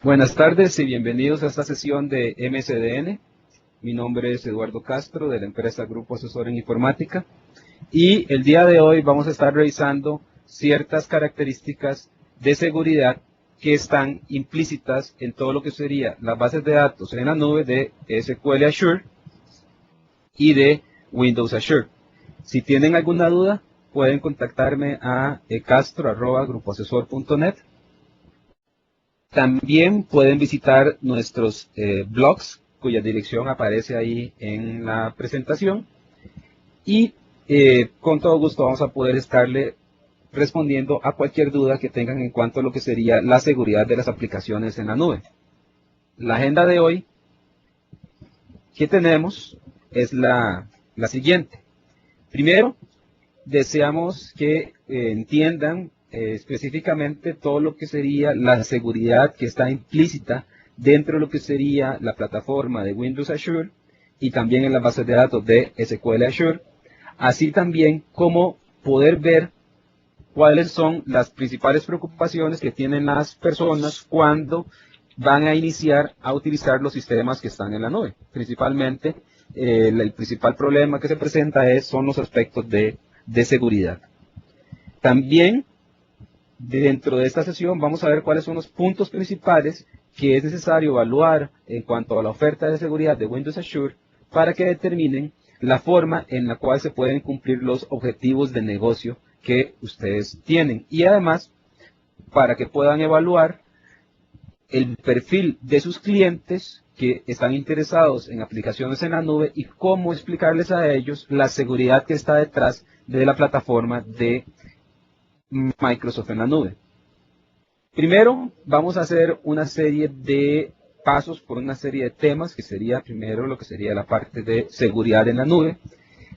Buenas tardes y bienvenidos a esta sesión de MSDN. Mi nombre es Eduardo Castro de la empresa Grupo Asesor en Informática y el día de hoy vamos a estar revisando ciertas características de seguridad que están implícitas en todo lo que sería las bases de datos en la nube de SQL Azure y de Windows Azure. Si tienen alguna duda, pueden contactarme a castro@grupoasesor.net. También pueden visitar nuestros blogs, cuya dirección aparece ahí en la presentación. Y con todo gusto vamos a poder estarle respondiendo a cualquier duda que tengan en cuanto a lo que sería la seguridad de las aplicaciones en la nube. La agenda de hoy que tenemos es la siguiente. Primero, deseamos que entiendan específicamente todo lo que sería la seguridad que está implícita dentro de lo que sería la plataforma de Windows Azure y también en las bases de datos de SQL Azure, así también como poder ver cuáles son las principales preocupaciones que tienen las personas cuando van a iniciar a utilizar los sistemas que están en la nube. Principalmente, el principal problema que se presenta son los aspectos de seguridad. También, dentro de esta sesión, vamos a ver cuáles son los puntos principales que es necesario evaluar en cuanto a la oferta de seguridad de Windows Azure para que determinen la forma en la cual se pueden cumplir los objetivos de negocio que ustedes tienen. Y además, para que puedan evaluar el perfil de sus clientes que están interesados en aplicaciones en la nube y cómo explicarles a ellos la seguridad que está detrás de la plataforma de Microsoft en la nube. Primero, vamos a hacer una serie de pasos por una serie de temas, que sería primero lo que sería la parte de seguridad en la nube.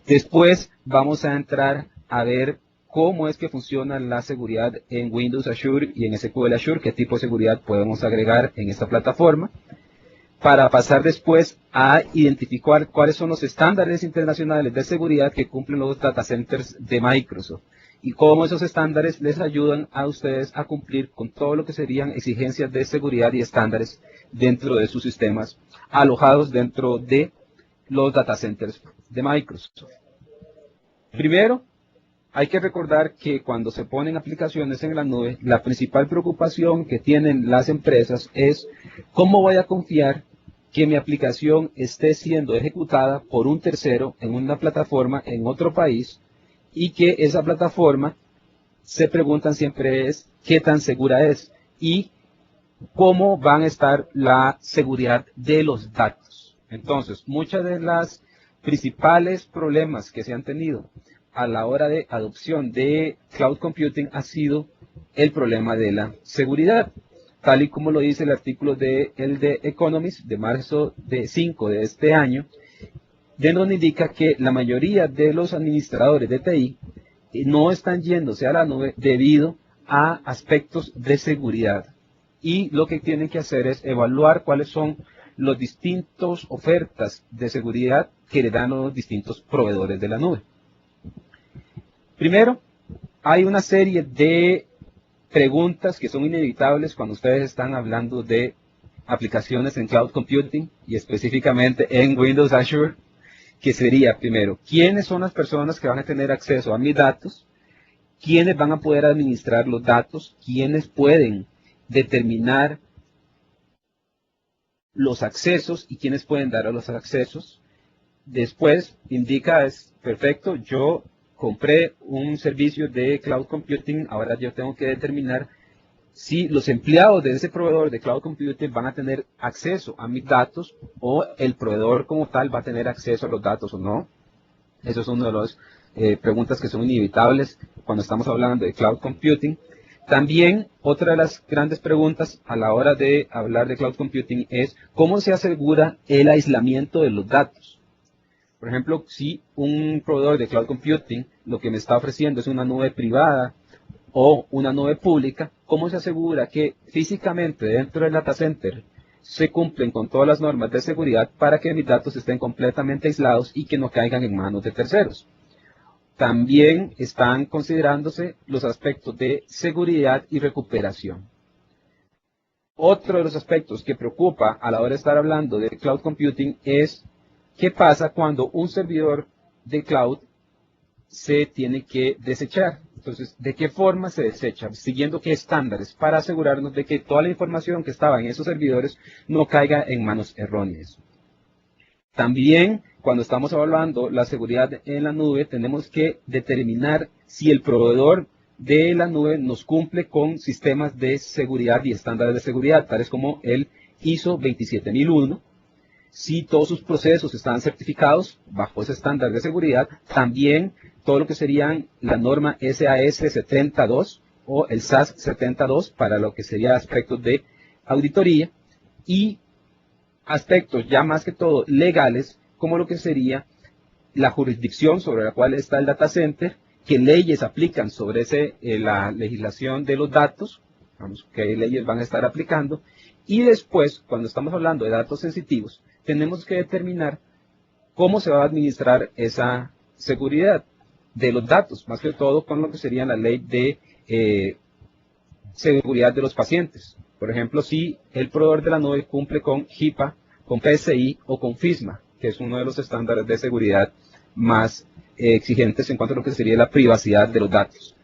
Después vamos a entrar a ver cómo es que funciona la seguridad en Windows Azure y en SQL Azure, qué tipo de seguridad podemos agregar en esta plataforma, para pasar después a identificar cuáles son los estándares internacionales de seguridad que cumplen los data centers de Microsoft y cómo esos estándares les ayudan a ustedes a cumplir con todo lo que serían exigencias de seguridad y estándares dentro de sus sistemas alojados dentro de los data centers de Microsoft. Primero, hay que recordar que cuando se ponen aplicaciones en la nube, la principal preocupación que tienen las empresas es cómo voy a confiar que mi aplicación esté siendo ejecutada por un tercero en una plataforma en otro país y que esa plataforma, se preguntan siempre es qué tan segura es y cómo van a estar la seguridad de los datos. Entonces, muchas de las principales problemas que se han tenido a la hora de adopción de cloud computing ha sido el problema de la seguridad, tal y como lo dice el artículo de The Economist de marzo 5 de este año, de donde indica que la mayoría de los administradores de TI no están yéndose a la nube debido a aspectos de seguridad. Y lo que tienen que hacer es evaluar cuáles son las distintas ofertas de seguridad que le dan los distintos proveedores de la nube. Primero, hay una serie de preguntas que son inevitables cuando ustedes están hablando de aplicaciones en cloud computing y específicamente en Windows Azure, que sería primero, ¿quiénes son las personas que van a tener acceso a mis datos? ¿Quiénes van a poder administrar los datos? ¿Quiénes pueden determinar los accesos y quiénes pueden dar a los accesos? Después indica, es perfecto, yo compré un servicio de cloud computing, ahora yo tengo que determinar si los empleados de ese proveedor de cloud computing van a tener acceso a mis datos o el proveedor como tal va a tener acceso a los datos o no. Eso es una de las preguntas que son inevitables cuando estamos hablando de cloud computing. También otra de las grandes preguntas a la hora de hablar de cloud computing es cómo se asegura el aislamiento de los datos. Por ejemplo, si un proveedor de cloud computing lo que me está ofreciendo es una nube privada o una nube pública, ¿cómo se asegura que físicamente dentro del data center se cumplen con todas las normas de seguridad para que mis datos estén completamente aislados y que no caigan en manos de terceros? También están considerándose los aspectos de seguridad y recuperación. Otro de los aspectos que preocupa a la hora de estar hablando de cloud computing es qué pasa cuando un servidor de cloud se tiene que desechar. Entonces, ¿de qué forma se desecha? Siguiendo qué estándares para asegurarnos de que toda la información que estaba en esos servidores no caiga en manos erróneas. También, cuando estamos evaluando la seguridad en la nube, tenemos que determinar si el proveedor de la nube nos cumple con sistemas de seguridad y estándares de seguridad, tales como el ISO 27001. Si todos sus procesos están certificados bajo ese estándar de seguridad, también todo lo que serían la norma SAS 72 o el SAS 72 para lo que sería aspectos de auditoría y aspectos ya más que todo legales, como lo que sería la jurisdicción sobre la cual está el data center, qué leyes aplican sobre la legislación de los datos, vamos, qué leyes van a estar aplicando, y después, cuando estamos hablando de datos sensitivos, tenemos que determinar cómo se va a administrar esa seguridad de los datos, más que todo con lo que sería la ley de seguridad de los pacientes. Por ejemplo, si el proveedor de la nube cumple con HIPAA, con PCI o con FISMA, que es uno de los estándares de seguridad más exigentes en cuanto a lo que sería la privacidad de los datos.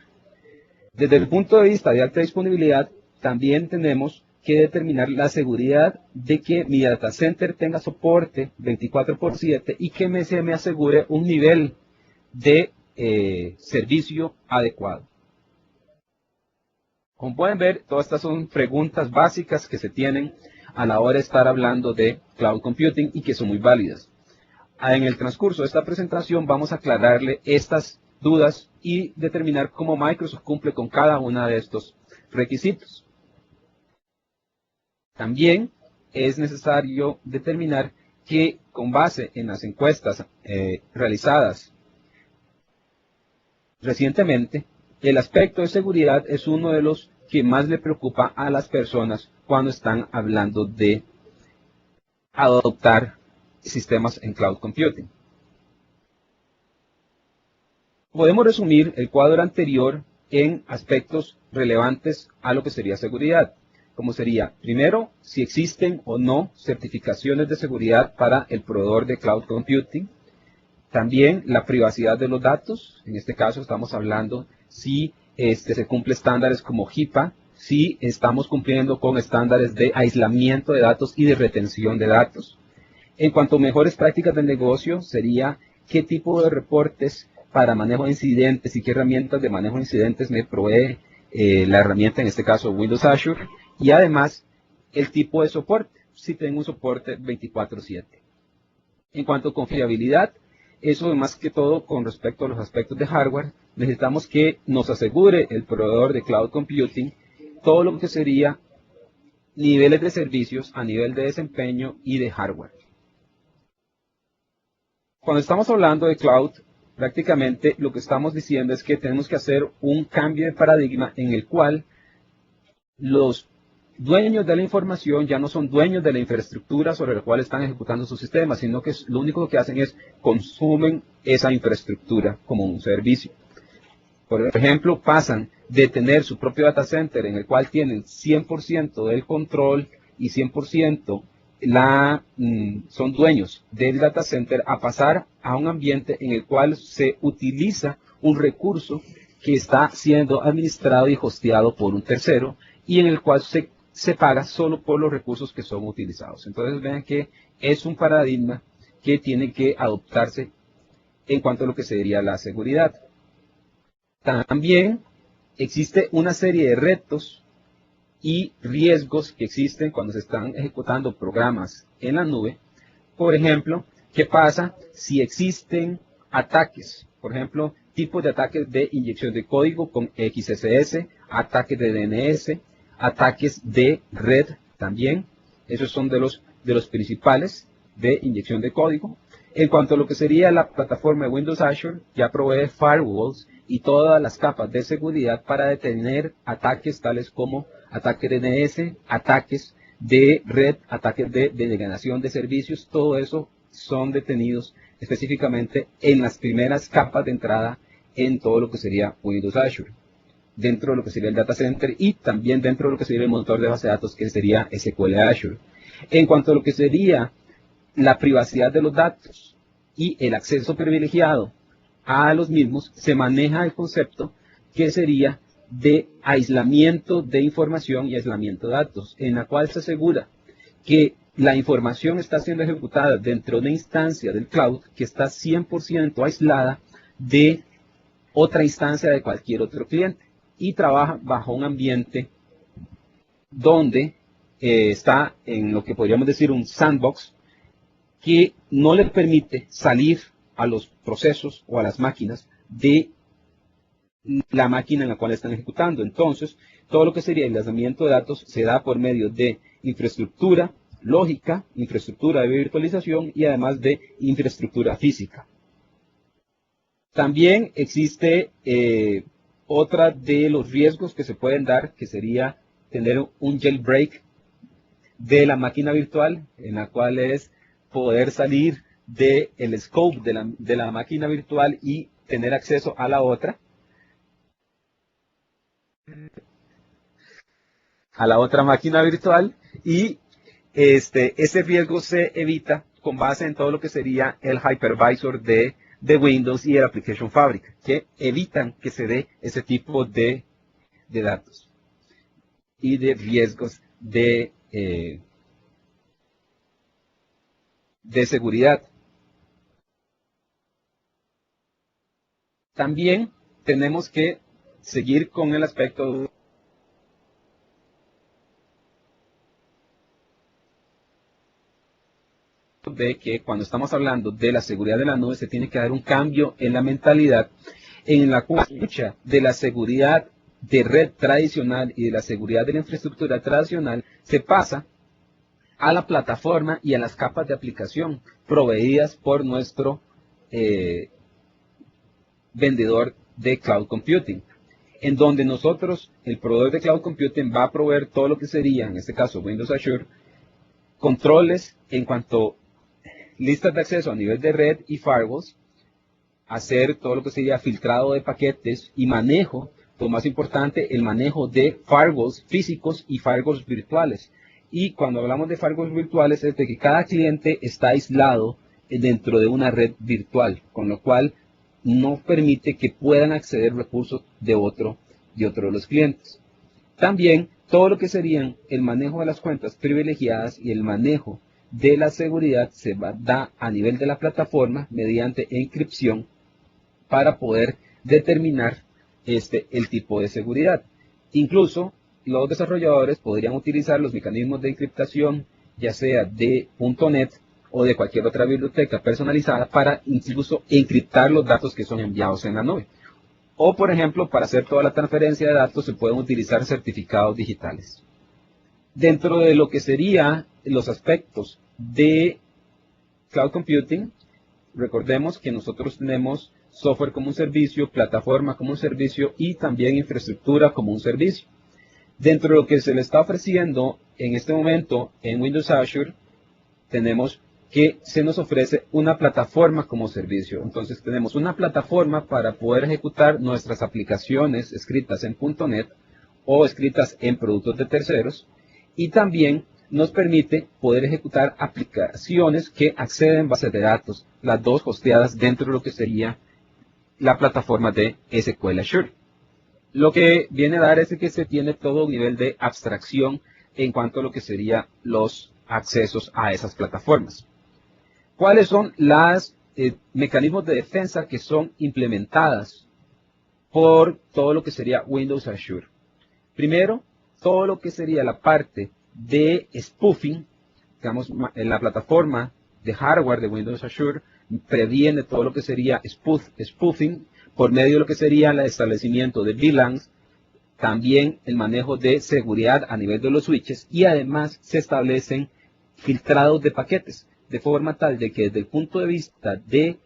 Desde el punto de vista de alta disponibilidad, también tenemos que determinar la seguridad de que mi data center tenga soporte 24/7 y que se me asegure un nivel de servicio adecuado. Como pueden ver, todas estas son preguntas básicas que se tienen a la hora de estar hablando de cloud computing y que son muy válidas. En el transcurso de esta presentación vamos a aclararle estas dudas y determinar cómo Microsoft cumple con cada uno de estos requisitos. También es necesario determinar que con base en las encuestas realizadas recientemente, el aspecto de seguridad es uno de los que más le preocupa a las personas cuando están hablando de adoptar sistemas en cloud computing. Podemos resumir el cuadro anterior en aspectos relevantes a lo que sería seguridad, como sería, primero, si existen o no certificaciones de seguridad para el proveedor de cloud computing. También la privacidad de los datos, en este caso estamos hablando si se cumple estándares como HIPAA, si estamos cumpliendo con estándares de aislamiento de datos y de retención de datos. En cuanto a mejores prácticas del negocio, sería qué tipo de reportes para manejo de incidentes y qué herramientas de manejo de incidentes me provee la herramienta, en este caso Windows Azure, y además el tipo de soporte, si tengo un soporte 24/7. En cuanto a confiabilidad, eso más que todo con respecto a los aspectos de hardware, necesitamos que nos asegure el proveedor de cloud computing todo lo que sería niveles de servicios a nivel de desempeño y de hardware. Cuando estamos hablando de cloud, prácticamente lo que estamos diciendo es que tenemos que hacer un cambio de paradigma en el cual los dueños de la información ya no son dueños de la infraestructura sobre la cual están ejecutando sus sistemas, sino que lo único que hacen es consumen esa infraestructura como un servicio. Por ejemplo, pasan de tener su propio data center en el cual tienen 100% del control y 100% son dueños del data center a pasar a un ambiente en el cual se utiliza un recurso que está siendo administrado y hosteado por un tercero y en el cual se paga solo por los recursos que son utilizados. Entonces vean que es un paradigma que tiene que adoptarse en cuanto a lo que sería la seguridad. También existe una serie de retos y riesgos que existen cuando se están ejecutando programas en la nube. Por ejemplo, ¿qué pasa si existen ataques? Por ejemplo, tipos de ataques de inyección de código con XSS, ataques de DNS, ataques de red también. Esos son de los principales de inyección de código. En cuanto a lo que sería la plataforma de Windows Azure, ya provee firewalls y todas las capas de seguridad para detener ataques tales como ataques de DNS, ataques de red, ataques de denegación de servicios. Todo eso son detenidos específicamente en las primeras capas de entrada en todo lo que sería Windows Azure. dentro de lo que sería el data center y también dentro de lo que sería el motor de base de datos, que sería SQL Azure. En cuanto a lo que sería la privacidad de los datos y el acceso privilegiado a los mismos, se maneja el concepto que sería de aislamiento de información y aislamiento de datos, en la cual se asegura que la información está siendo ejecutada dentro de una instancia del cloud que está 100% aislada de otra instancia de cualquier otro cliente y trabaja bajo un ambiente donde está en lo que podríamos decir un sandbox que no le permite salir a los procesos o a las máquinas de la máquina en la cual están ejecutando. Entonces, todo lo que sería el lanzamiento de datos se da por medio de infraestructura lógica, infraestructura de virtualización y además de infraestructura física. También existe otra de los riesgos que se pueden dar, que sería tener un jailbreak de la máquina virtual, en la cual es poder salir del scope de la máquina virtual y tener acceso a la otra máquina virtual, y ese riesgo se evita con base en todo lo que sería el hypervisor de Windows y el Application Fabric, que evitan que se dé ese tipo de datos y de riesgos de seguridad. También tenemos que seguir con el aspecto de que cuando estamos hablando de la seguridad de la nube se tiene que dar un cambio en la mentalidad en la cual mucha de la seguridad de red tradicional y de la seguridad de la infraestructura tradicional se pasa a la plataforma y a las capas de aplicación proveídas por nuestro vendedor de cloud computing, en donde nosotros, el proveedor de cloud computing, va a proveer todo lo que sería, en este caso Windows Azure, controles en cuanto listas de acceso a nivel de red y firewalls, hacer todo lo que sería filtrado de paquetes y manejo, lo más importante, el manejo de firewalls físicos y firewalls virtuales. Y cuando hablamos de firewalls virtuales es de que cada cliente está aislado dentro de una red virtual, con lo cual no permite que puedan acceder recursos de otro de los clientes. También todo lo que serían el manejo de las cuentas privilegiadas y el manejo de la seguridad se da a nivel de la plataforma mediante encripción para poder determinar el tipo de seguridad. Incluso los desarrolladores podrían utilizar los mecanismos de encriptación, ya sea de .NET o de cualquier otra biblioteca personalizada, para incluso encriptar los datos que son enviados en la nube. O, por ejemplo, para hacer toda la transferencia de datos se pueden utilizar certificados digitales. Dentro de lo que serían los aspectos de cloud computing, recordemos que nosotros tenemos software como un servicio, plataforma como un servicio y también infraestructura como un servicio. Dentro de lo que se le está ofreciendo en este momento en Windows Azure, tenemos que se nos ofrece una plataforma como servicio. Entonces tenemos una plataforma para poder ejecutar nuestras aplicaciones escritas en .NET o escritas en productos de terceros, y también nos permite poder ejecutar aplicaciones que acceden a bases de datos, las dos hosteadas dentro de lo que sería la plataforma de SQL Azure. Lo que viene a dar es que se tiene todo nivel de abstracción en cuanto a lo que serían los accesos a esas plataformas. ¿Cuáles son los mecanismos de defensa que son implementadas por todo lo que sería Windows Azure? Primero, todo lo que sería la parte de spoofing, digamos, en la plataforma de hardware de Windows Azure previene todo lo que sería spoofing por medio de lo que sería el establecimiento de VLANs, también el manejo de seguridad a nivel de los switches, y además se establecen filtrados de paquetes, de forma tal de que desde el punto de vista de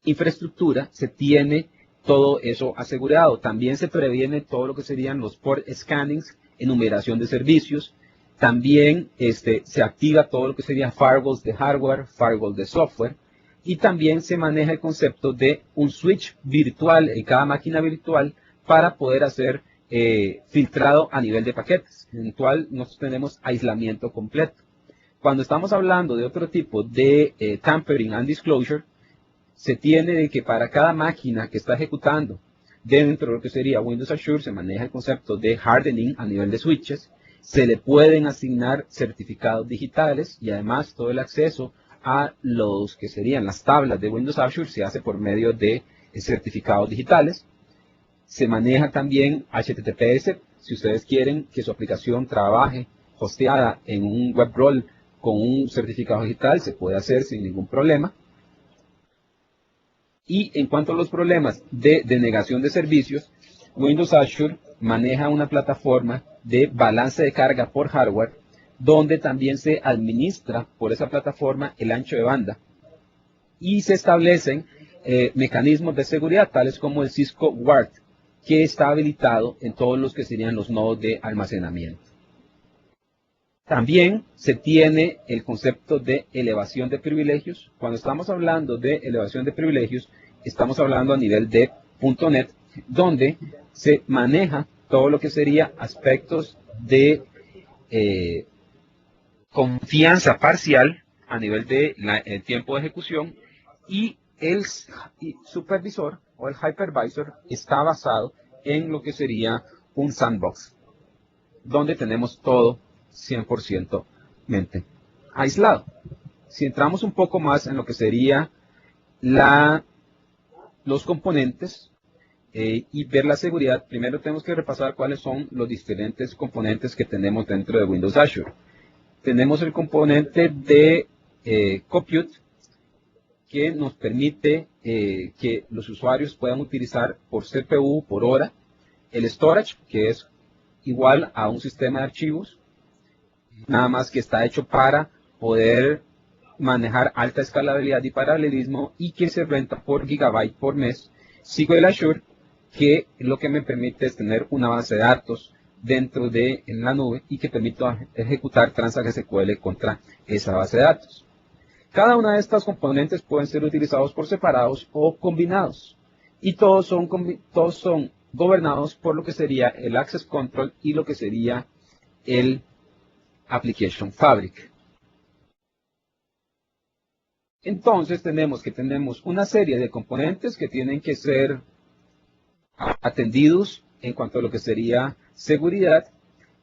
infraestructura se tiene todo eso asegurado. También se previene todo lo que serían los port scannings, enumeración de servicios. También se activa todo lo que serían firewalls de hardware, firewalls de software. Y también se maneja el concepto de un switch virtual en cada máquina virtual para poder hacer filtrado a nivel de paquetes, en el cual nosotros tenemos aislamiento completo. Cuando estamos hablando de otro tipo de tampering and disclosure, se tiene de que para cada máquina que está ejecutando dentro de lo que sería Windows Azure se maneja el concepto de hardening a nivel de switches, se le pueden asignar certificados digitales y además todo el acceso a los que serían las tablas de Windows Azure se hace por medio de certificados digitales. Se maneja también HTTPS, si ustedes quieren que su aplicación trabaje hosteada en un web role con un certificado digital, se puede hacer sin ningún problema. Y en cuanto a los problemas de denegación de servicios, Windows Azure maneja una plataforma de balance de carga por hardware, donde también se administra por esa plataforma el ancho de banda. Y se establecen mecanismos de seguridad, tales como el Cisco Guard, que está habilitado en todos los que serían los nodos de almacenamiento. También se tiene el concepto de elevación de privilegios. Cuando estamos hablando de elevación de privilegios, estamos hablando a nivel de .NET, donde se maneja todo lo que sería aspectos de confianza parcial a nivel de el tiempo de ejecución, y el supervisor o el hypervisor está basado en lo que sería un sandbox, donde tenemos todo 100% aislado. Si entramos un poco más en lo que sería los componentes y ver la seguridad, primero tenemos que repasar cuáles son los diferentes componentes que tenemos dentro de Windows Azure. Tenemos el componente de Compute, que nos permite que los usuarios puedan utilizar por CPU, por hora, el storage, que es igual a un sistema de archivos, nada más que está hecho para poder manejar alta escalabilidad y paralelismo, y que se renta por gigabyte por mes. Sigo el Azure, que lo que me permite es tener una base de datos dentro de en la nube y que permite ejecutar Transact SQL contra esa base de datos. Cada una de estas componentes pueden ser utilizados por separados o combinados, y todos son gobernados por lo que sería el Access Control y lo que sería el Application Fabric. Entonces tenemos una serie de componentes que tienen que ser atendidos en cuanto a lo que sería seguridad,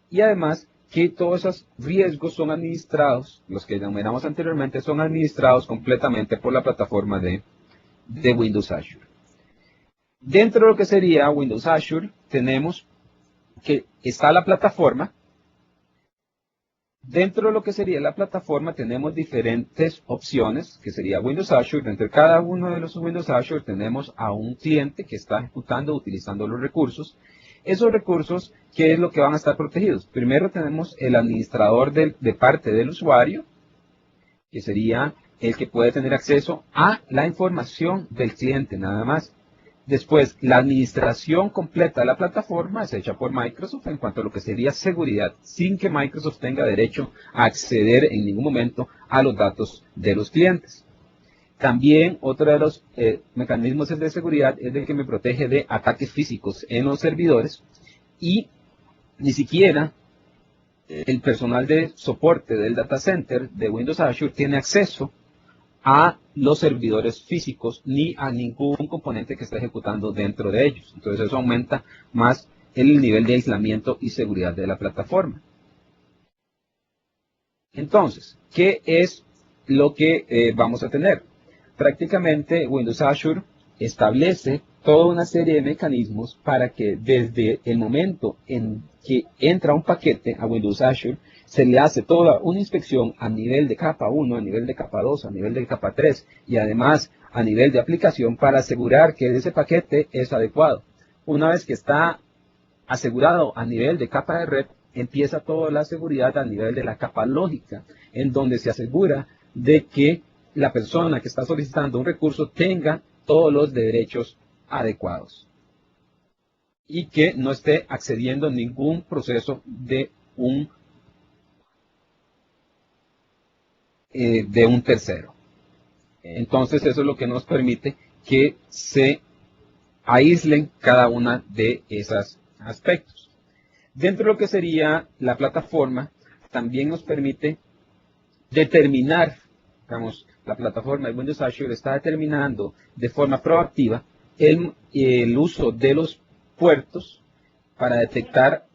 y además que todos esos riesgos son administrados, los que enumeramos anteriormente, son administrados completamente por la plataforma de Windows Azure. Dentro de lo que sería Windows Azure, tenemos que está la plataforma. Dentro de lo que sería la plataforma tenemos diferentes opciones, que sería Windows Azure. Dentro de cada uno de los Windows Azure tenemos a un cliente que está ejecutando, utilizando los recursos. Esos recursos, ¿qué es lo que van a estar protegidos? Primero tenemos el administrador de parte del usuario, que sería el que puede tener acceso a la información del cliente nada más. Después, la administración completa de la plataforma es hecha por Microsoft en cuanto a lo que sería seguridad, sin que Microsoft tenga derecho a acceder en ningún momento a los datos de los clientes. También otro de los mecanismos de seguridad es el que me protege de ataques físicos en los servidores, y ni siquiera el personal de soporte del data center de Windows Azure tiene acceso a los servidores físicos ni a ningún componente que esté ejecutando dentro de ellos. Entonces eso aumenta más el nivel de aislamiento y seguridad de la plataforma. Entonces, ¿qué es lo que vamos a tener? Prácticamente Windows Azure establece toda una serie de mecanismos para que desde el momento en que entra un paquete a Windows Azure, se le hace toda una inspección a nivel de capa 1, a nivel de capa 2, a nivel de capa 3 y además a nivel de aplicación para asegurar que ese paquete es adecuado. Una vez que está asegurado a nivel de capa de red, empieza toda la seguridad a nivel de la capa lógica, en donde se asegura de que la persona que está solicitando un recurso tenga todos los derechos adecuados y que no esté accediendo a ningún proceso de un tercero. Entonces eso es lo que nos permite que se aíslen cada una de esos aspectos. Dentro de lo que sería la plataforma, también nos permite determinar, digamos, la plataforma de Windows Azure está determinando de forma proactiva el uso de los puertos para detectar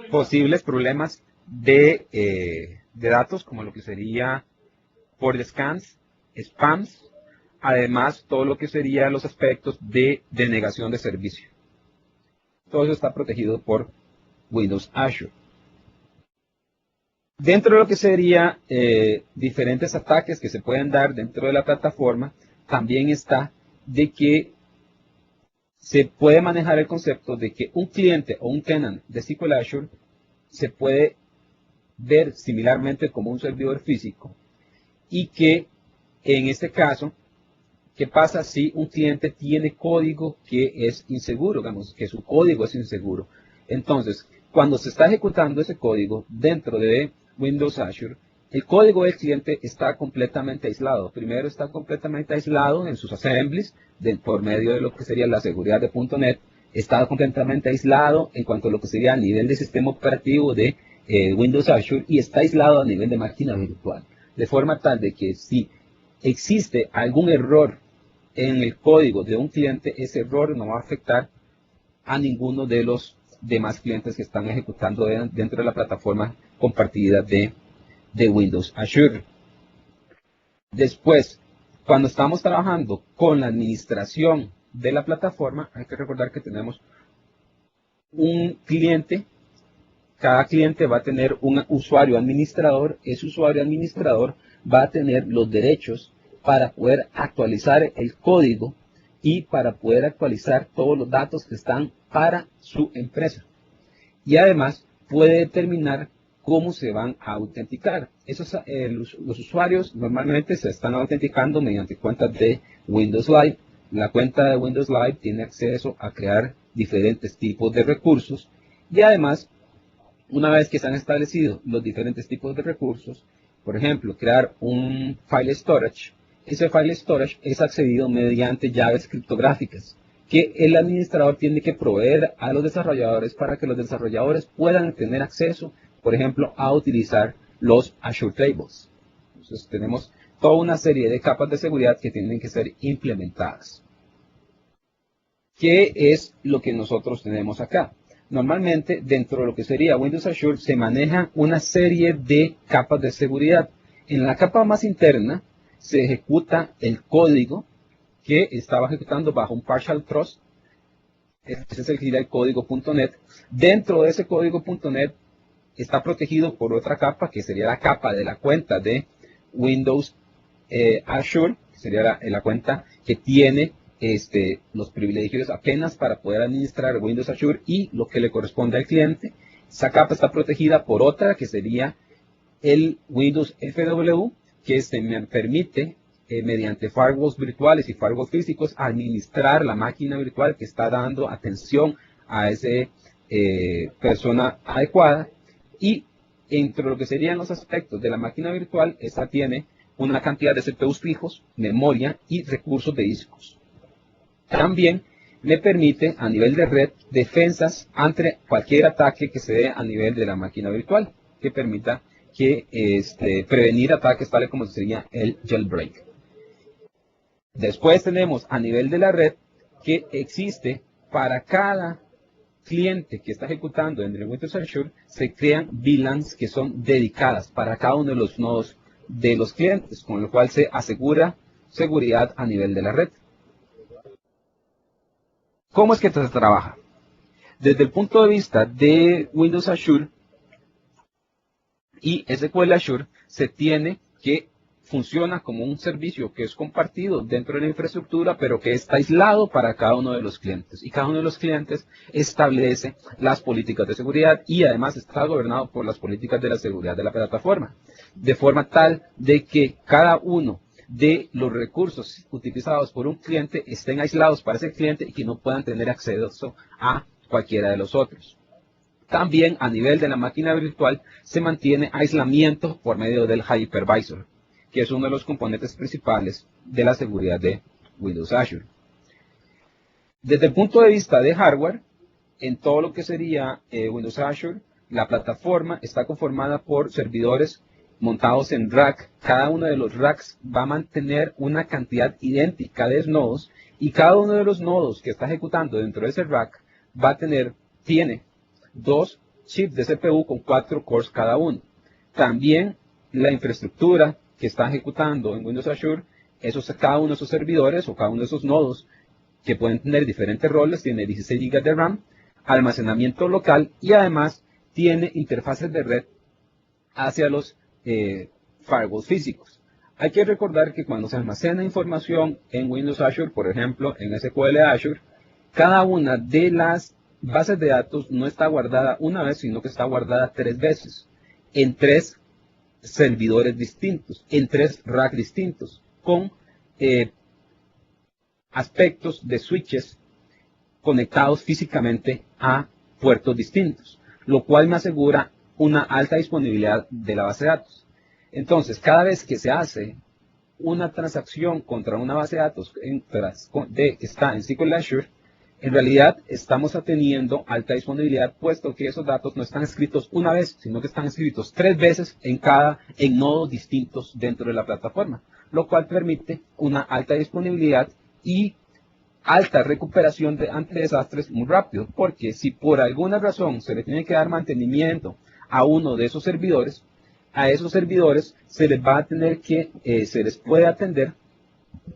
posibles problemas de datos, como lo que sería port scans, spams, además todo lo que sería los aspectos de denegación de servicio. Todo eso está protegido por Windows Azure. Dentro de lo que sería diferentes ataques que se pueden dar dentro de la plataforma, también está de que se puede manejar el concepto de que un cliente o un tenant de SQL Azure se puede ver similarmente como un servidor físico y que en este caso, ¿qué pasa si un cliente tiene código que es inseguro? Digamos que su código es inseguro. Entonces, cuando se está ejecutando ese código dentro de Windows Azure, el código del cliente está completamente aislado. Primero está completamente aislado en sus assemblies por medio de lo que sería la seguridad de .NET. Está completamente aislado en cuanto a lo que sería a nivel de sistema operativo de Windows Azure y está aislado a nivel de máquina virtual. De forma tal de que si existe algún error en el código de un cliente, ese error no va a afectar a ninguno de los demás clientes que están ejecutando dentro de la plataforma compartida de Windows Azure. Después, cuando estamos trabajando con la administración de la plataforma, hay que recordar que tenemos un cliente. Cada cliente va a tener un usuario administrador. Ese usuario administrador va a tener los derechos para poder actualizar el código y para poder actualizar todos los datos que están para su empresa. Y además puede determinar cómo se van a autenticar. Los usuarios normalmente se están autenticando mediante cuentas de Windows Live. La cuenta de Windows Live tiene acceso a crear diferentes tipos de recursos y además, una vez que se han establecido los diferentes tipos de recursos, por ejemplo, crear un file storage, ese file storage es accedido mediante llaves criptográficas que el administrador tiene que proveer a los desarrolladores para que los desarrolladores puedan tener acceso, por ejemplo, a utilizar los Azure Tables. Entonces tenemos toda una serie de capas de seguridad que tienen que ser implementadas. ¿Qué es lo que nosotros tenemos acá? Normalmente, dentro de lo que sería Windows Azure, se maneja una serie de capas de seguridad. En la capa más interna, se ejecuta el código que estaba ejecutando bajo un partial trust. Ese sería el código .NET. Dentro de ese código .NET está protegido por otra capa, que sería la capa de la cuenta de Windows Azure, que sería la cuenta que tiene los privilegios apenas para poder administrar Windows Azure y lo que le corresponde al cliente. Esa capa está protegida por otra que sería el Windows FW, que me permite mediante firewalls virtuales y firewalls físicos administrar la máquina virtual que está dando atención a esa persona adecuada. Y entre lo que serían los aspectos de la máquina virtual, esta tiene una cantidad de CPUs fijos, memoria y recursos de discos. También me permite a nivel de red defensas ante cualquier ataque que se dé a nivel de la máquina virtual, que permita prevenir ataques tales como sería el jailbreak. Después tenemos a nivel de la red que existe para cada cliente que está ejecutando en el Windows Azure, se crean VLANs que son dedicadas para cada uno de los nodos de los clientes, con lo cual se asegura seguridad a nivel de la red. ¿Cómo es que se trabaja? Desde el punto de vista de Windows Azure y SQL Azure, se tiene que funciona como un servicio que es compartido dentro de la infraestructura, pero que está aislado para cada uno de los clientes. Y cada uno de los clientes establece las políticas de seguridad y además está gobernado por las políticas de la seguridad de la plataforma. De forma tal de que cada uno de los recursos utilizados por un cliente estén aislados para ese cliente y que no puedan tener acceso a cualquiera de los otros. También a nivel de la máquina virtual se mantiene aislamiento por medio del hypervisor, que es uno de los componentes principales de la seguridad de Windows Azure. Desde el punto de vista de hardware, en todo lo que sería Windows Azure, la plataforma está conformada por servidores montados en rack. Cada uno de los racks va a mantener una cantidad idéntica de nodos y cada uno de los nodos que está ejecutando dentro de ese rack tiene 2 chips de CPU con 4 cores cada uno. También la infraestructura que está ejecutando en Windows Azure, cada uno de esos servidores o cada uno de esos nodos que pueden tener diferentes roles, tiene 16 GB de RAM, almacenamiento local y además tiene interfaces de red hacia los firewalls físicos. Hay que recordar que cuando se almacena información en Windows Azure, por ejemplo en SQL Azure, cada una de las bases de datos no está guardada una vez, sino que está guardada 3 veces, en 3 servidores distintos, en 3 racks distintos, con aspectos de switches conectados físicamente a puertos distintos, lo cual me asegura una alta disponibilidad de la base de datos. Entonces, cada vez que se hace una transacción contra una base de datos que está en SQL Azure, en realidad estamos teniendo alta disponibilidad, puesto que esos datos no están escritos una vez, sino que están escritos 3 veces en nodos distintos dentro de la plataforma, lo cual permite una alta disponibilidad y alta recuperación ante desastres muy rápido, porque si por alguna razón se le tiene que dar mantenimiento a uno de esos servidores, a esos servidores se les puede atender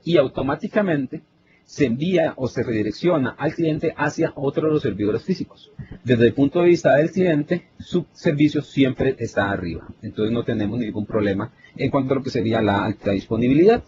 y automáticamente se envía o se redirecciona al cliente hacia otro de los servidores físicos. Desde el punto de vista del cliente, su servicio siempre está arriba, entonces no tenemos ningún problema en cuanto a lo que sería la alta disponibilidad.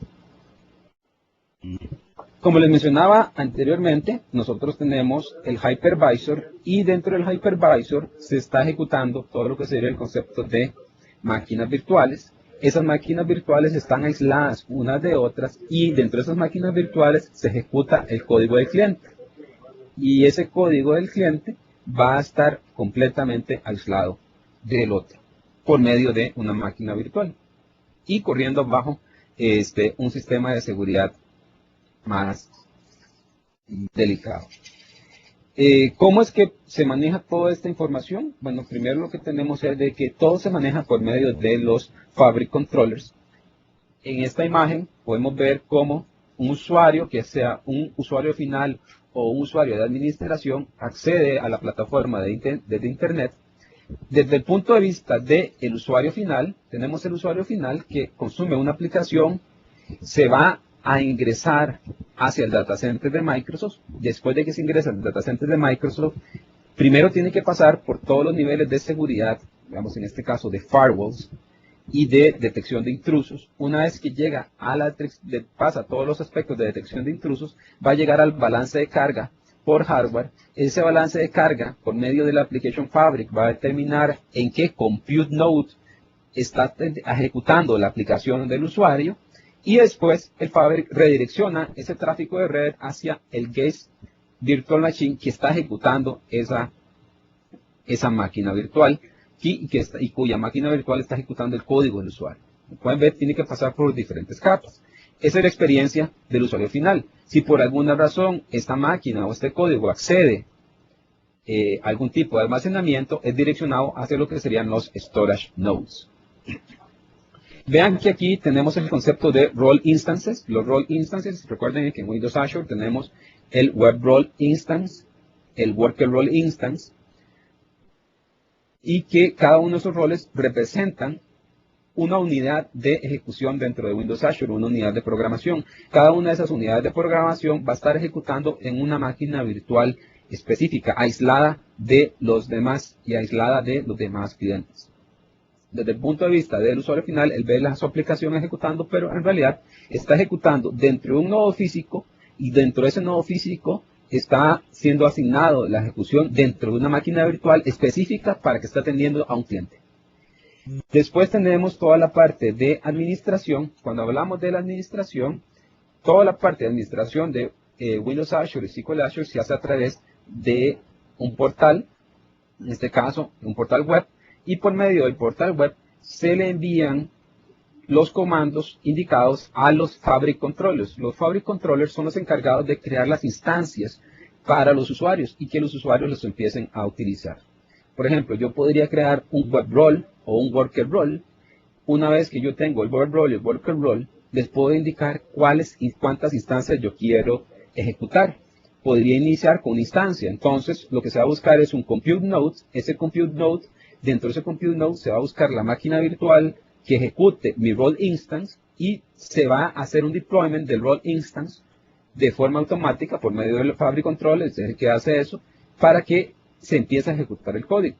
Como les mencionaba anteriormente, nosotros tenemos el hypervisor y dentro del hypervisor se está ejecutando todo lo que sería el concepto de máquinas virtuales. Esas máquinas virtuales están aisladas unas de otras y dentro de esas máquinas virtuales se ejecuta el código del cliente. Y ese código del cliente va a estar completamente aislado del otro por medio de una máquina virtual y corriendo bajo un sistema de seguridad más delicado. ¿Cómo es que se maneja toda esta información? Bueno, primero lo que tenemos es de que todo se maneja por medio de los Fabric Controllers. En esta imagen podemos ver cómo un usuario, que sea un usuario final o un usuario de administración, accede a la plataforma de Internet. Desde el punto de vista del usuario final, tenemos el usuario final que consume una aplicación, se va a ingresar hacia el data center de Microsoft. Después de que se ingresa al data center de Microsoft, primero tiene que pasar por todos los niveles de seguridad, digamos en este caso de firewalls y de detección de intrusos. Una vez que llega pasa todos los aspectos de detección de intrusos, va a llegar al balance de carga por hardware. Ese balance de carga por medio de la Application Fabric va a determinar en qué compute node está ejecutando la aplicación del usuario. Y después el Fabric redirecciona ese tráfico de red hacia el Guest Virtual Machine que está ejecutando esa máquina virtual y cuya máquina virtual está ejecutando el código del usuario. Como pueden ver, tiene que pasar por diferentes capas. Esa es la experiencia del usuario final. Si por alguna razón esta máquina o este código accede a algún tipo de almacenamiento, es direccionado hacia lo que serían los Storage Nodes. Vean que aquí tenemos el concepto de Role Instances. Los Role Instances, recuerden que en Windows Azure tenemos el Web Role Instance, el Worker Role Instance, y que cada uno de esos roles representan una unidad de ejecución dentro de Windows Azure, una unidad de programación. Cada una de esas unidades de programación va a estar ejecutando en una máquina virtual específica, aislada de los demás y aislada de los demás clientes. Desde el punto de vista del usuario final, él ve su aplicación ejecutando, pero en realidad está ejecutando dentro de un nodo físico y dentro de ese nodo físico está siendo asignado la ejecución dentro de una máquina virtual específica para que esté atendiendo a un cliente. Después tenemos toda la parte de administración. Cuando hablamos de la administración, toda la parte de administración de Windows Azure y SQL Azure se hace a través de un portal, en este caso un portal web, y por medio del portal web se le envían los comandos indicados a los Fabric Controllers. Los Fabric Controllers son los encargados de crear las instancias para los usuarios y que los usuarios los empiecen a utilizar. Por ejemplo, yo podría crear un web role o un worker role. Una vez que yo tengo el web role y el worker role, les puedo indicar cuáles y cuántas instancias yo quiero ejecutar. Podría iniciar con una instancia. Entonces, lo que se va a buscar es un compute node. Ese compute node, dentro de ese compute node se va a buscar la máquina virtual que ejecute mi role instance y se va a hacer un deployment del role instance de forma automática por medio del Fabric Controller, es el que hace eso, para que se empiece a ejecutar el código.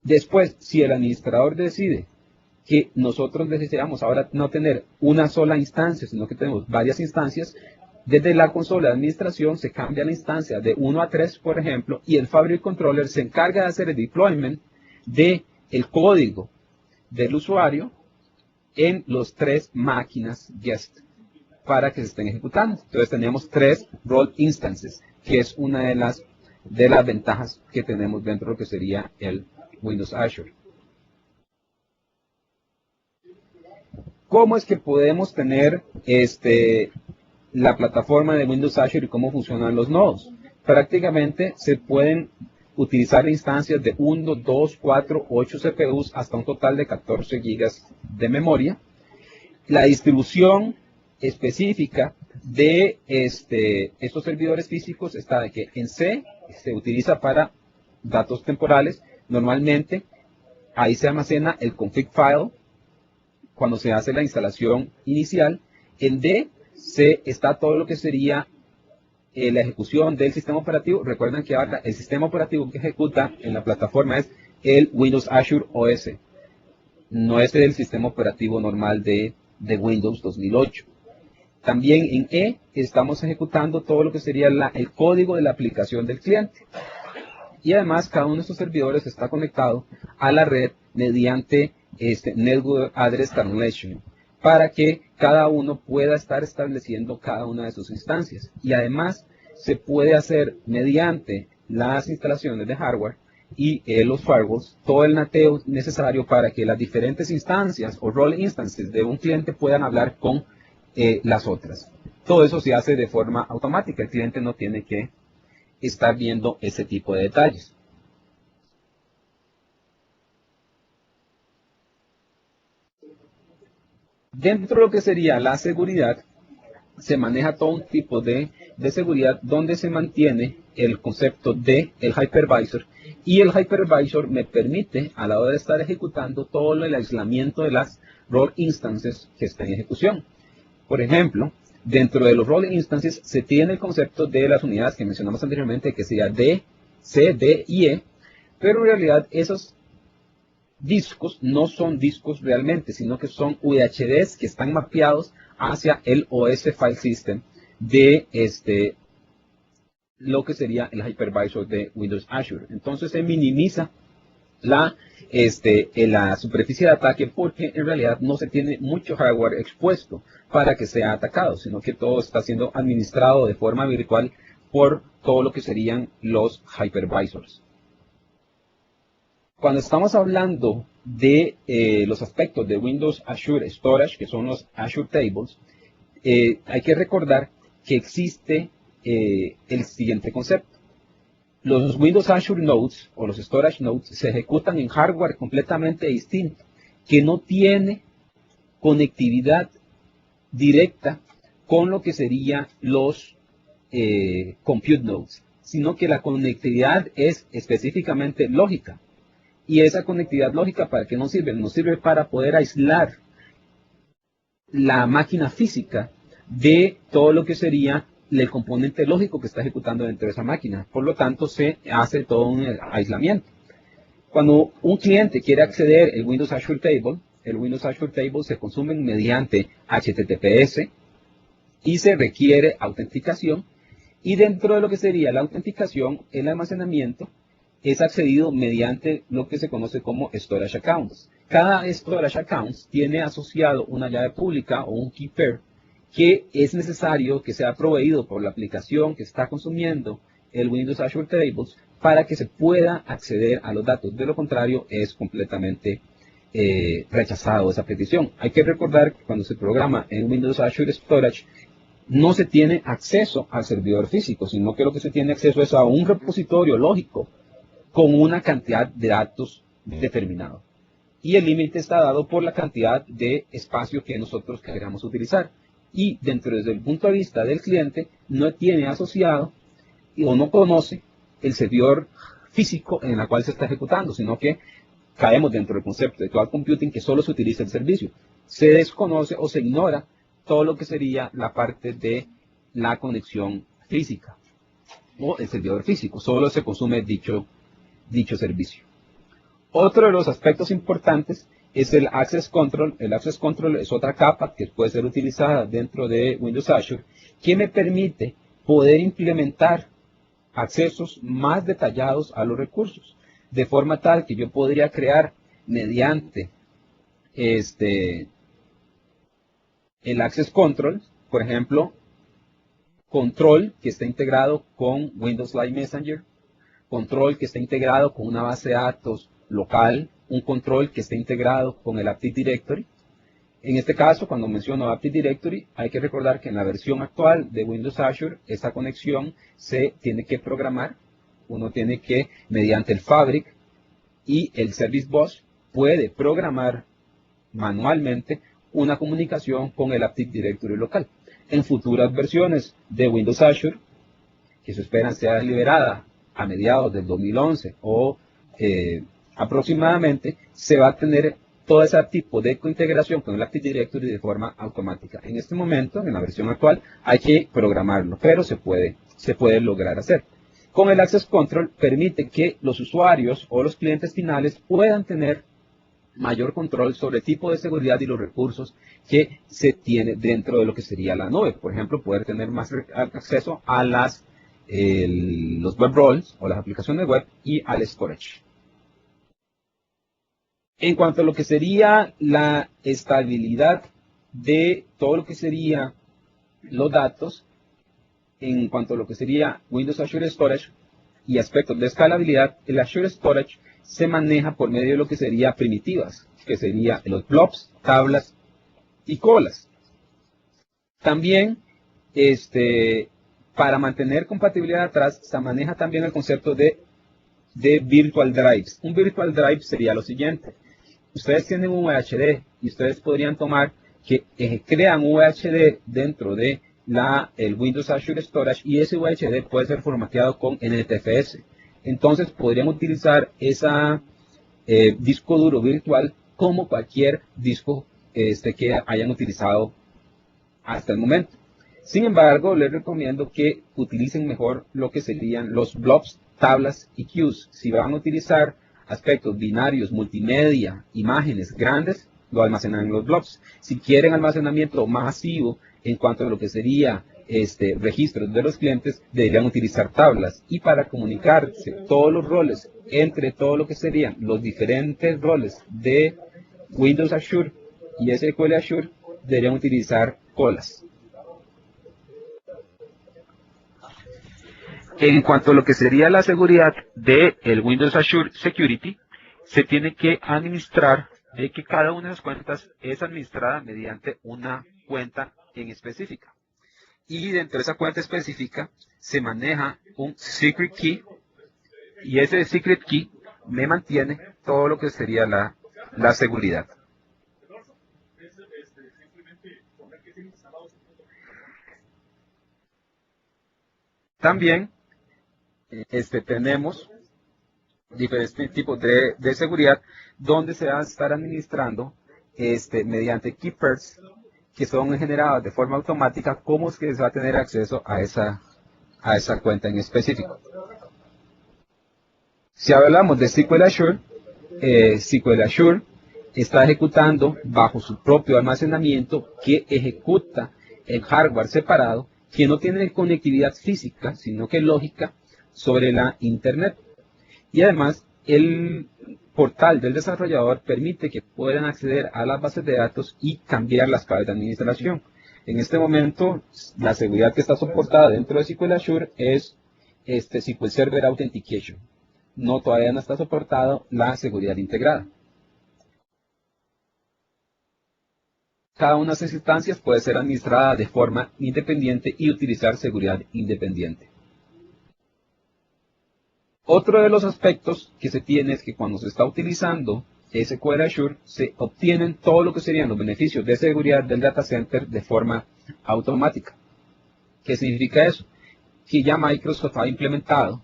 Después, si el administrador decide que nosotros deseamos ahora no tener una sola instancia, sino que tenemos varias instancias, desde la consola de administración se cambia la instancia de 1 a 3, por ejemplo, y el Fabric Controller se encarga de hacer el deployment del código del usuario en los 3 máquinas guest para que se estén ejecutando. Entonces tenemos 3 role instances, que es una de las ventajas que tenemos dentro de lo que sería el Windows Azure. ¿Cómo es que podemos tener la plataforma de Windows Azure y cómo funcionan los nodos? Prácticamente se pueden utilizar instancias de 1, 2, 4, 8 CPUs hasta un total de 14 GB de memoria. La distribución específica de estos servidores físicos está de que en C se utiliza para datos temporales. Normalmente ahí se almacena el config file cuando se hace la instalación inicial. En D está todo lo que sería la ejecución del sistema operativo. Recuerden que ahora el sistema operativo que ejecuta en la plataforma es el Windows Azure OS. No es el sistema operativo normal de Windows 2008. También en E estamos ejecutando todo lo que sería el código de la aplicación del cliente. Y además cada uno de estos servidores está conectado a la red mediante Network Address Translation, para que cada uno pueda estar estableciendo cada una de sus instancias. Y además se puede hacer mediante las instalaciones de hardware y los firewalls todo el nateo necesario para que las diferentes instancias o role instances de un cliente puedan hablar con las otras. Todo eso se hace de forma automática. El cliente no tiene que estar viendo ese tipo de detalles. Dentro de lo que sería la seguridad, se maneja todo un tipo de seguridad donde se mantiene el concepto de el hypervisor, y el hypervisor me permite a la hora de estar ejecutando todo el aislamiento de las role instances que están en ejecución. Por ejemplo, dentro de los role instances se tiene el concepto de las unidades que mencionamos anteriormente, que sería D, C, D y E, pero en realidad esos discos no son discos realmente, sino que son UHDs que están mapeados hacia el OS File System de lo que sería el hypervisor de Windows Azure. Entonces se minimiza la superficie de ataque, porque en realidad no se tiene mucho hardware expuesto para que sea atacado, sino que todo está siendo administrado de forma virtual por todo lo que serían los hypervisors. Cuando estamos hablando de los aspectos de Windows Azure Storage, que son los Azure Tables, hay que recordar que existe el siguiente concepto. Los Windows Azure Nodes o los Storage Nodes se ejecutan en hardware completamente distinto, que no tiene conectividad directa con lo que serían los Compute Nodes, sino que la conectividad es específicamente lógica. Y esa conectividad lógica, ¿para qué nos sirve? Nos sirve para poder aislar la máquina física de todo lo que sería el componente lógico que está ejecutando dentro de esa máquina. Por lo tanto, se hace todo un aislamiento. Cuando un cliente quiere acceder al Windows Azure Table, el Windows Azure Table se consume mediante HTTPS y se requiere autenticación. Y dentro de lo que sería la autenticación, el almacenamiento es accedido mediante lo que se conoce como Storage Accounts. Cada Storage Accounts tiene asociado una llave pública o un key pair que es necesario que sea proveído por la aplicación que está consumiendo el Windows Azure Tables para que se pueda acceder a los datos. De lo contrario, es completamente rechazado esa petición. Hay que recordar que cuando se programa en Windows Azure Storage, no se tiene acceso al servidor físico, sino que lo que se tiene acceso es a un repositorio lógico con una cantidad de datos determinado. Y el límite está dado por la cantidad de espacio que nosotros queramos utilizar. Y dentro desde el punto de vista del cliente, no tiene asociado o no conoce el servidor físico en el cual se está ejecutando, sino que caemos dentro del concepto de cloud computing que solo se utiliza el servicio. Se desconoce o se ignora todo lo que sería la parte de la conexión física o el servidor físico. Solo se consume dicho servicio. Otro de los aspectos importantes es el Access Control. El Access Control es otra capa que puede ser utilizada dentro de Windows Azure que me permite poder implementar accesos más detallados a los recursos, de forma tal que yo podría crear mediante el Access Control, por ejemplo, control que está integrado con Windows Live Messenger, control que está integrado con una base de datos local, un control que está integrado con el Active Directory. En este caso, cuando menciono Active Directory, hay que recordar que en la versión actual de Windows Azure, esa conexión se tiene que programar. Uno tiene que, mediante el Fabric y el Service Bus, puede programar manualmente una comunicación con el Active Directory local. En futuras versiones de Windows Azure, que se esperan sea liberada a mediados del 2011 o aproximadamente, se va a tener todo ese tipo de integración con el Active Directory de forma automática. En este momento, en la versión actual, hay que programarlo, pero se puede lograr hacer. Con el Access Control permite que los usuarios o los clientes finales puedan tener mayor control sobre el tipo de seguridad y los recursos que se tiene dentro de lo que sería la nube. Por ejemplo, poder tener más acceso a los web roles o las aplicaciones web y al storage. En cuanto a lo que sería la estabilidad de todo lo que sería los datos, en cuanto a lo que sería Windows Azure Storage y aspectos de escalabilidad, el Azure Storage se maneja por medio de lo que sería primitivas, que serían los blobs, tablas y colas. También, para mantener compatibilidad atrás, se maneja también el concepto de virtual drives. Un virtual drive sería lo siguiente. Ustedes tienen un VHD y ustedes podrían tomar que crean un VHD dentro de el Windows Azure Storage y ese VHD puede ser formateado con NTFS. Entonces podrían utilizar ese disco duro virtual como cualquier disco que hayan utilizado hasta el momento. Sin embargo, les recomiendo que utilicen mejor lo que serían los blobs, tablas y queues. Si van a utilizar aspectos binarios, multimedia, imágenes grandes, lo almacenan en los blobs. Si quieren almacenamiento masivo en cuanto a lo que sería registros de los clientes, deberían utilizar tablas. Y para comunicarse todos los roles entre todo lo que serían los diferentes roles de Windows Azure y SQL Azure, deberían utilizar colas. En cuanto a lo que sería la seguridad del Windows Azure Security, se tiene que administrar de que cada una de las cuentas es administrada mediante una cuenta en específica. Y dentro de esa cuenta específica se maneja un secret key y ese secret key me mantiene todo lo que sería la seguridad. También tenemos diferentes tipos de seguridad donde se va a estar administrando mediante keepers que son generados de forma automática, cómo es que se va a tener acceso a esa cuenta en específico. Si hablamos de SQL Azure está ejecutando bajo su propio almacenamiento que ejecuta en hardware separado que no tiene conectividad física, sino que lógica sobre la Internet. Y además, el portal del desarrollador permite que puedan acceder a las bases de datos y cambiar las claves de administración. En este momento, la seguridad que está soportada dentro de SQL Azure es SQL Server Authentication. No, todavía no está soportado la seguridad integrada. Cada una de esas instancias puede ser administrada de forma independiente y utilizar seguridad independiente. Otro de los aspectos que se tiene es que cuando se está utilizando SQL Azure, se obtienen todo lo que serían los beneficios de seguridad del data center de forma automática. ¿Qué significa eso? Que ya Microsoft ha implementado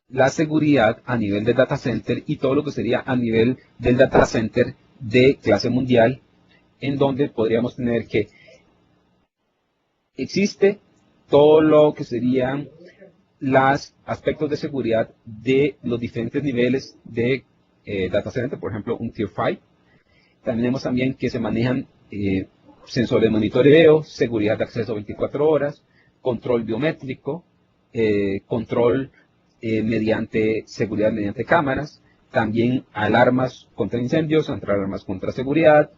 la seguridad a nivel del data center y todo lo que sería a nivel del data center de clase mundial, en donde podríamos tener que existe todo lo que serían los aspectos de seguridad de los diferentes niveles de data center, por ejemplo, un Tier 5. Tenemos también que se manejan sensores de monitoreo, seguridad de acceso 24 horas, control biométrico, control mediante seguridad mediante cámaras, también alarmas contra incendios, alarmas contra seguridad,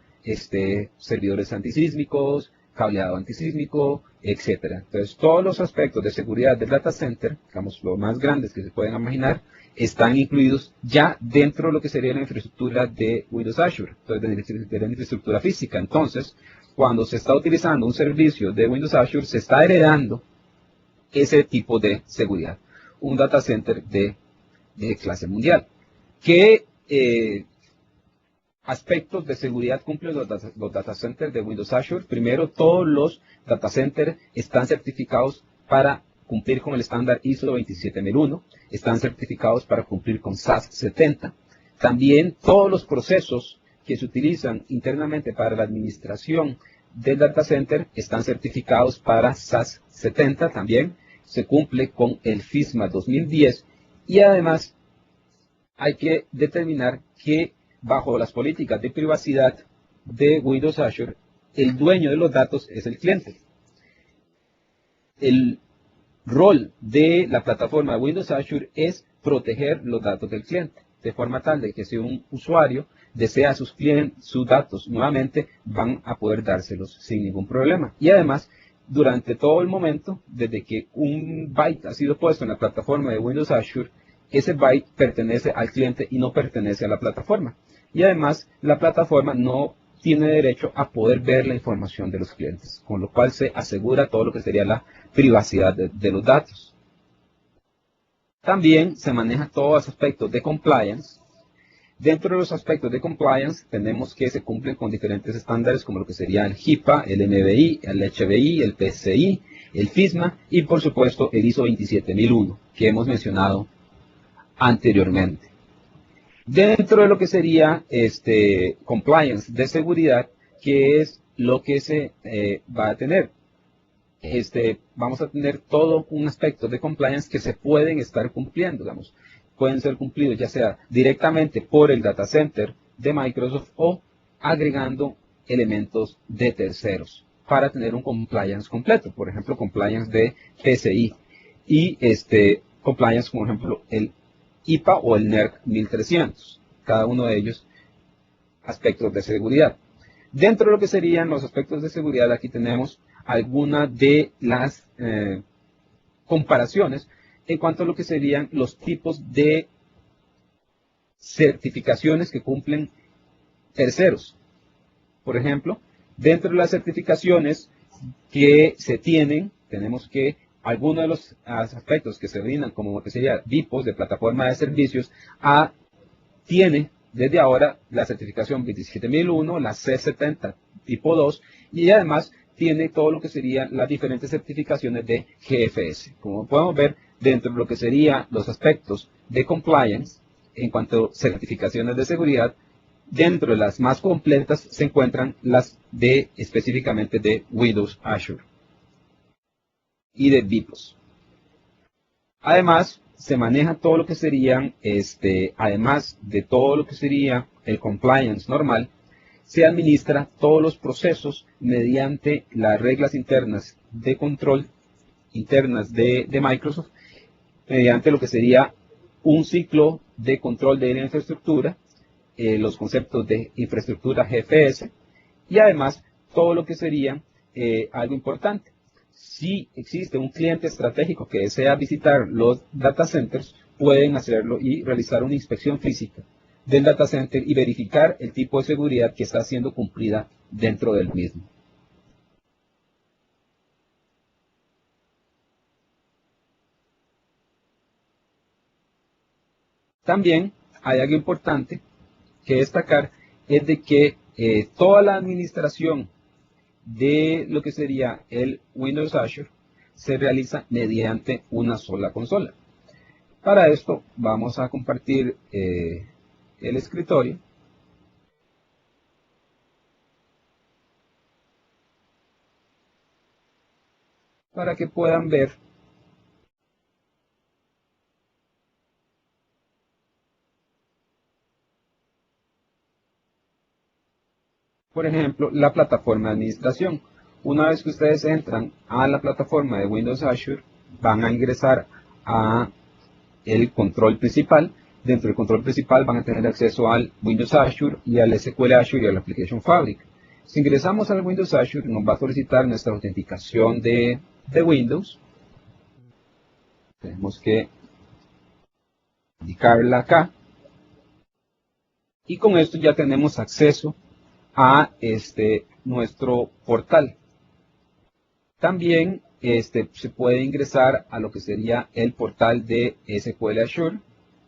servidores antisísmicos, cableado antisísmico, etcétera. Entonces, todos los aspectos de seguridad del data center, digamos, los más grandes que se pueden imaginar, están incluidos ya dentro de lo que sería la infraestructura de Windows Azure, entonces de la infraestructura física. Entonces, cuando se está utilizando un servicio de Windows Azure, se está heredando ese tipo de seguridad. Un data center de clase mundial. ¿Qué aspectos de seguridad cumplen los data centers de Windows Azure? Primero, todos los data centers están certificados para cumplir con el estándar ISO 27001, están certificados para cumplir con SAS 70. También todos los procesos que se utilizan internamente para la administración del data center están certificados para SAS 70 también. Se cumple con el FISMA 2010 y además hay que determinar que bajo las políticas de privacidad de Windows Azure, el dueño de los datos es el cliente. El rol de la plataforma de Windows Azure es proteger los datos del cliente, de forma tal de que si un usuario desea sus datos nuevamente, van a poder dárselos sin ningún problema. Y además, durante todo el momento, desde que un byte ha sido puesto en la plataforma de Windows Azure, ese byte pertenece al cliente y no pertenece a la plataforma. Y además, la plataforma no tiene derecho a poder ver la información de los clientes, con lo cual se asegura todo lo que sería la privacidad de los datos. También se maneja todos los aspectos de compliance. Dentro de los aspectos de compliance tenemos que se cumplen con diferentes estándares como lo que sería el HIPAA, el MBI, el HBI, el PCI, el FISMA y por supuesto el ISO 27001 que hemos mencionado anteriormente. Dentro de lo que sería compliance de seguridad, ¿qué es lo que se va a tener? Vamos a tener todo un aspecto de compliance que se pueden estar cumpliendo, digamos. Pueden ser cumplidos ya sea directamente por el data center de Microsoft o agregando elementos de terceros para tener un compliance completo. Por ejemplo, compliance de PCI y compliance, por ejemplo, el IPA o el NERC 1300. Cada uno de ellos aspectos de seguridad. Dentro de lo que serían los aspectos de seguridad, aquí tenemos algunas de las comparaciones en cuanto a lo que serían los tipos de certificaciones que cumplen terceros. Por ejemplo, dentro de las certificaciones que se tienen, tenemos que algunos de los aspectos que se brindan como lo que sería BIPOS de plataforma de servicios, tiene desde ahora la certificación 27001, la C70 tipo 2 y además tiene todo lo que serían las diferentes certificaciones de GFS. Como podemos ver, dentro de lo que serían los aspectos de compliance, en cuanto a certificaciones de seguridad, dentro de las más completas se encuentran las específicamente de Windows Azure y de BIPOS. Además, se maneja todo lo que serían, además de todo lo que sería el compliance normal, se administra todos los procesos mediante las reglas internas de control internas de Microsoft, mediante lo que sería un ciclo de control de la infraestructura, los conceptos de infraestructura GFS y además todo lo que sería algo importante. Si existe un cliente estratégico que desea visitar los data centers, pueden hacerlo y realizar una inspección física del data center y verificar el tipo de seguridad que está siendo cumplida dentro del mismo. También hay algo importante que destacar, es de que toda la administración de lo que sería el Windows Azure se realiza mediante una sola consola. Para esto vamos a compartir el escritorio para que puedan ver, por ejemplo, la plataforma de administración. Una vez que ustedes entran a la plataforma de Windows Azure, van a ingresar a el control principal. Dentro del control principal van a tener acceso al Windows Azure y al SQL Azure y al Application Fabric. Si ingresamos al Windows Azure, nos va a solicitar nuestra autenticación de Windows. Tenemos que indicarla acá. Y con esto ya tenemos acceso a nuestro portal. También se puede ingresar a lo que sería el portal de SQL Azure.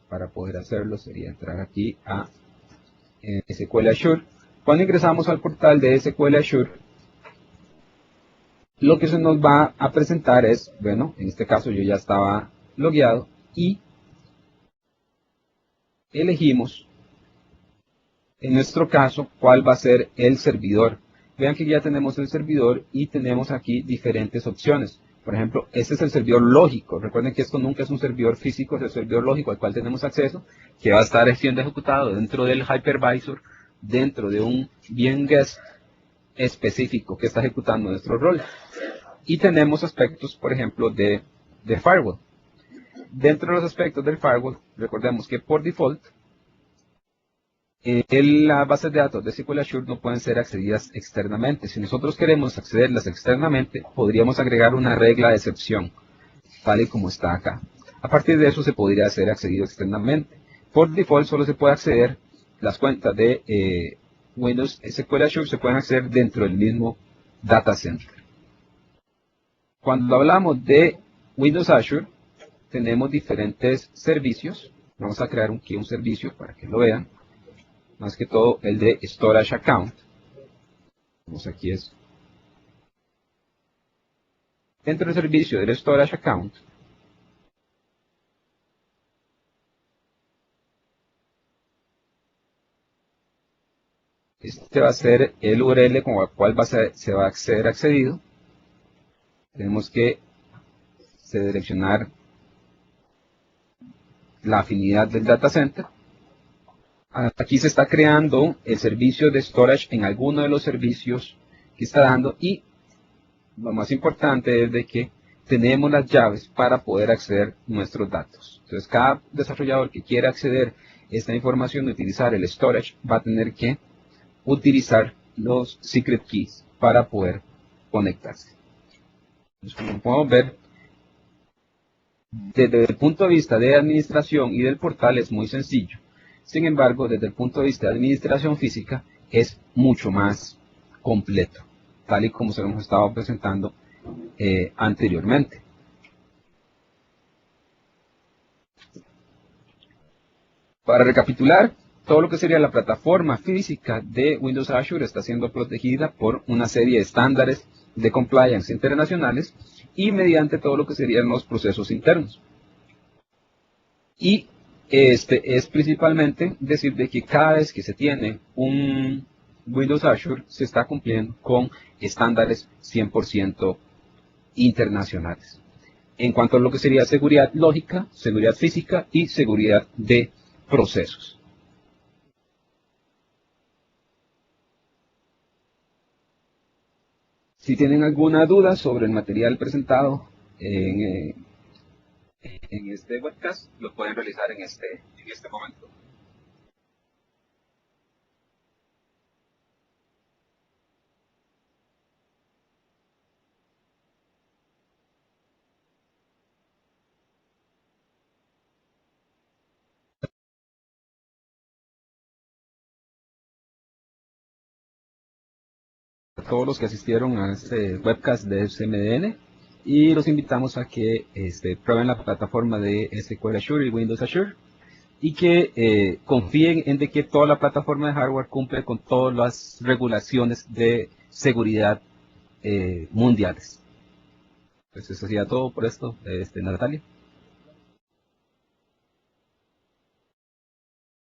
Para poder hacerlo sería entrar aquí a SQL Azure. Cuando ingresamos al portal de SQL Azure, lo que se nos va a presentar es, bueno, en este caso yo ya estaba logueado y elegimos, en nuestro caso, cuál va a ser el servidor. Vean que ya tenemos el servidor y tenemos aquí diferentes opciones. Por ejemplo, este es el servidor lógico. Recuerden que esto nunca es un servidor físico, es el servidor lógico al cual tenemos acceso, que va a estar siendo ejecutado dentro del hypervisor, dentro de un bien guest específico que está ejecutando nuestro rol. Y tenemos aspectos, por ejemplo, de firewall. Dentro de los aspectos del firewall, recordemos que por default, las bases de datos de SQL Azure no pueden ser accedidas externamente. Si nosotros queremos accederlas externamente, podríamos agregar una regla de excepción, tal y como está acá. A partir de eso se podría ser accedido externamente. Por default solo se puede acceder, las cuentas de Windows SQL Azure se pueden acceder dentro del mismo data center. Cuando hablamos de Windows Azure, tenemos diferentes servicios. Vamos a crear aquí un servicio para que lo vean. Más que todo el de Storage Account. Vamos aquí es. Dentro del servicio del Storage Account, este va a ser el URL con el cual se va a ser accedido. Tenemos que seleccionar la afinidad del data center. Aquí se está creando el servicio de storage en alguno de los servicios que está dando y lo más importante es de que tenemos las llaves para poder acceder a nuestros datos. Entonces cada desarrollador que quiera acceder a esta información y utilizar el storage va a tener que utilizar los secret keys para poder conectarse. Entonces, como podemos ver, desde el punto de vista de administración y del portal es muy sencillo. Sin embargo, desde el punto de vista de administración física es mucho más completo, tal y como se lo hemos estado presentando anteriormente. Para recapitular, todo lo que sería la plataforma física de Windows Azure está siendo protegida por una serie de estándares de compliance internacionales y mediante todo lo que serían los procesos internos. Y este es principalmente decir de que cada vez que se tiene un Windows Azure se está cumpliendo con estándares 100% internacionales. En cuanto a lo que sería seguridad lógica, seguridad física y seguridad de procesos. Si tienen alguna duda sobre el material presentado en este webcast, lo pueden realizar en este momento. todos los que asistieron a este webcast de SMDN y los invitamos a que prueben la plataforma de SQL Azure y Windows Azure y que confíen en de que toda la plataforma de hardware cumple con todas las regulaciones de seguridad mundiales. Pues eso sería todo por esto, Natalia.